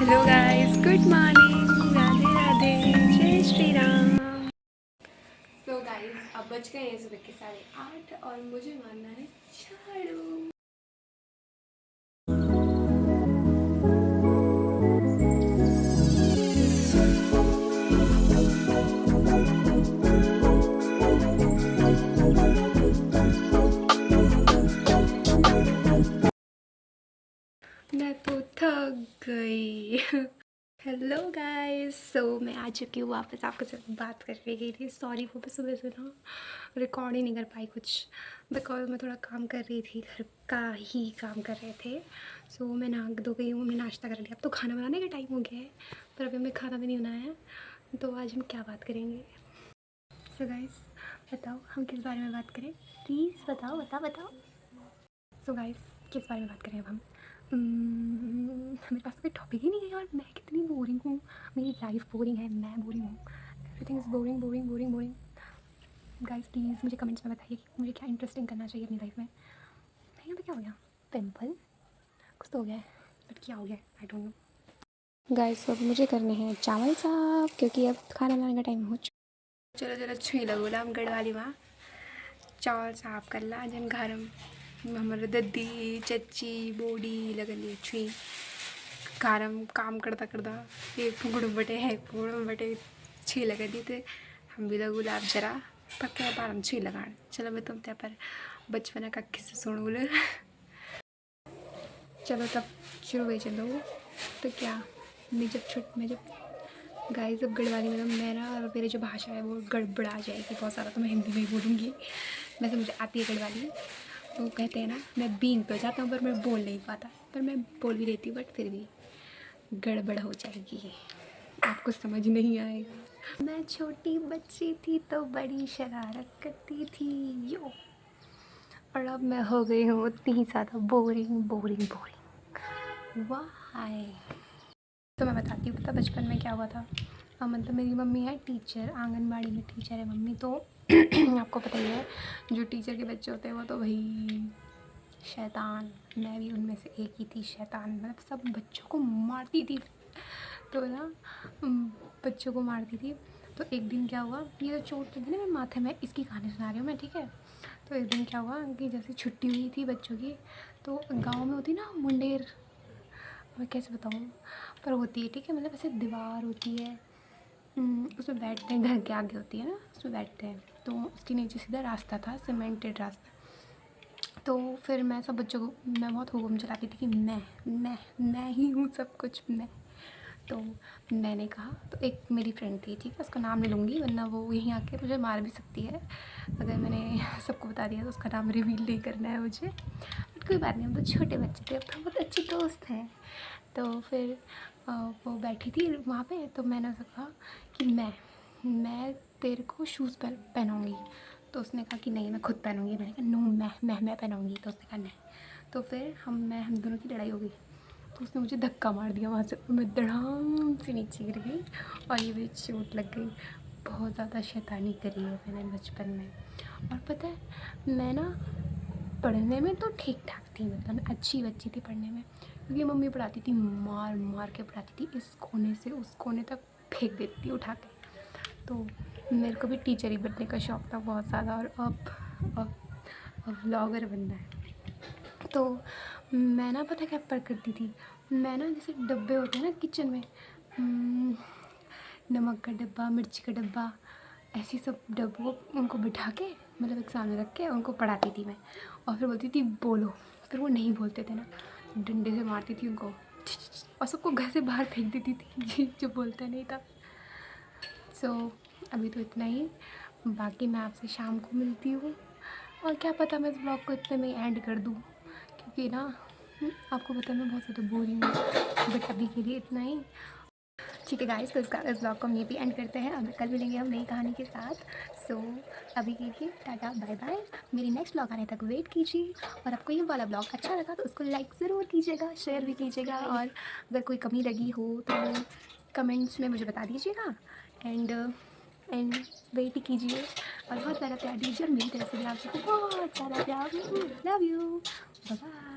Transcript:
Hello guys, good morning, Radhe Radhe, जय श्री राम। तो guys अब बज गए हैं सुबह के 8:30 और मुझे मारना है झाड़ू। मैं तो थक गई। हेलो गाइस, मैं आ चुकी हूँ वापस। आपके साथ बात करके गई थी। सॉरी वो सुबह से ना रिकॉर्ड ही नहीं कर पाई कुछ, बिकॉज मैं थोड़ा काम कर रही थी, घर का ही काम कर रहे थे। मैं नहा धो गई हूँ, मैं नाश्ता कर लिया। अब तो खाना बनाने का टाइम हो गया है, पर अभी मैं खाना भी नहीं बनाया है। तो आज हम क्या बात करेंगे? गाइस बताओ, हम किस बारे में बात करें? प्लीज़ बताओ बताओ बताओ। गाइस किस बारे में बात करें अब हम? मेरे पास कोई टॉपिक ही नहीं है यार। मैं कितनी बोरिंग हूँ, मेरी लाइफ बोरिंग है, मैं बोरिंग हूँ, everything is boring boring boring boring. Guys please मुझे कमेंट्स में बताइए कि मुझे क्या इंटरेस्टिंग करना चाहिए अपनी लाइफ में। नहीं यहाँ पे क्या हो गया? पिंपल कुछ तो हो गया है, बट क्या हो गया आई डोंट नो। गाइस अब मुझे करने हैं चावल साफ, क्योंकि अब खाना बनाने का टाइम हो चुका। चलो चलो छुई लगो हम गढ़वाली माँ चावल साफ कर ला जन घर हमारे दद्दी चच्ची बोडी लगल छुई कारम काम करता करता ये पुगड़म बटे छी लगा दी थे। हम भी लगू लाभ जरा पक्के बार हम छी लगा। चलो मैं तुम त्या पर बचपन का किस्सा सुन बोले। चलो तब शुरू हुई चलो। तो क्या मैं जब गाइस जब गढ़वाली में मेरा और मेरी जो भाषा है वो गड़बड़ा जाएगी बहुत ज़्यादा, तो मैं हिंदी में ही बोलूँगी। वैसे मुझे आती है गढ़वाली। तो कहते हैं ना, मैं बींग तो जाता हूँ पर मैं बोल नहीं पाता, पर मैं बोल भी लेती हूँ, बट फिर भी गड़बड़ हो जाएगी, आपको समझ नहीं आएगा। मैं छोटी बच्ची थी तो बड़ी शरारत करती थी यो, और अब मैं हो गई हूँ उतनी ज़्यादा बोरिंग बोरिंग बोरिंग। वाह। तो मैं बताती हूँ, पता बचपन में क्या हुआ था। मतलब मेरी मम्मी है टीचर, आंगनबाड़ी में टीचर है मम्मी। तो आपको पता ही है जो टीचर के बच्चे होते हैं वो तो भाई शैतान। मैं भी उनमें से एक ही थी, शैतान। मतलब सब बच्चों को मारती थी, तो ना बच्चों को मारती थी। तो एक दिन क्या हुआ, ये तो चोट लगी ना मेरे माथे में, इसकी कहानी सुना रही हूँ मैं, ठीक है। तो एक दिन क्या हुआ कि जैसे छुट्टी हुई थी बच्चों की, तो गाँव में होती ना मुंडेर, मैं कैसे बताऊँ, पर होती है, ठीक है। मतलब ऐसे दीवार होती है, उसमें बैठते हैं, घर के आगे होती है ना, उसमें बैठते हैं। तो उसके नीचे सीधा रास्ता था, सीमेंटेड रास्ता। तो फिर मैं सब बच्चों को, मैं बहुत हुक्म चलाती थी कि मैं ही हूँ सब कुछ, मैं। तो मैंने कहा, तो एक मेरी फ्रेंड थी, ठीक है, उसका नाम नहीं लूँगी वरना वो यहीं आके मुझे मार भी सकती है। अगर मैंने सबको बता दिया तो उसका नाम रिवील नहीं करना है मुझे, बट कोई बात नहीं, हम तो छोटे बच्चे थे, अब तो बहुत अच्छे दोस्त हैं। तो फिर वो बैठी थी वहाँ पे, तो मैंने उससे कहा कि मैं तेरे को शूज़ पहनाऊँगी। तो उसने कहा कि नहीं मैं खुद पहनूँगी। मैंने कहा नो, मैं पहनाऊँगी। तो उसने कहा नहीं। तो फिर हम दोनों की लड़ाई हो गई। तो उसने मुझे धक्का मार दिया वहाँ से, मैं धड़ाम से नीचे गिर गई और ये मेरी चोट लग गई। बहुत ज़्यादा शैतानी करी है मैंने बचपन में। और पता है मैं ना पढ़ने में तो ठीक ठाक थी, मतलब मैं अच्छी बच्ची थी पढ़ने में, क्योंकि मम्मी पढ़ाती थी, मार मार के पढ़ाती थी, इस कोने से उस कोने तक फेंक देती थी उठा के। तो मेरे को भी टीचर ही बनने का शौक़ था बहुत ज़्यादा, और अब व्लॉगर बनना है। तो मैं ना पता क्या पर करती थी, मैं ना जैसे डब्बे होते हैं ना किचन में, नमक का डब्बा, मिर्ची का डब्बा, ऐसी सब डब्बों उनको बिठा के, मतलब एक सामने रख के उनको पढ़ाती थी मैं। और फिर बोलती थी बोलो, फिर वो नहीं बोलते थे ना, डंडे से मारती थी उनको और सबको घर से बाहर फेंक देती थी जो बोलता नहीं था। अभी तो इतना ही, बाकी मैं आपसे शाम को मिलती हूँ। और क्या पता मैं इस ब्लॉग को इतने में एंड कर दूँ, क्योंकि ना आपको पता मैं बहुत ज़्यादा बोरिंग हूँ। बट अभी के लिए इतना ही, ठीक है गाइस। तो इस ब्लॉग को हम ये भी एंड करते हैं, और कल मिलेंगे हम नई कहानी के साथ। अभी के लिए टाटा बाय बाय। मेरी नेक्स्ट ब्लॉग आने तक वेट कीजिए, और आपको ये वाला ब्लॉग अच्छा लगा तो उसको लाइक ज़रूर कीजिएगा, शेयर भी कीजिएगा, और अगर कोई कमी लगी हो तो कमेंट्स में मुझे बता दीजिएगा। एंड वेट कीजिए और बहुत सारा प्यार दीजिए, और मेरी तरफ से भी आपको बहुत सारा प्यार। Love you, bye bye.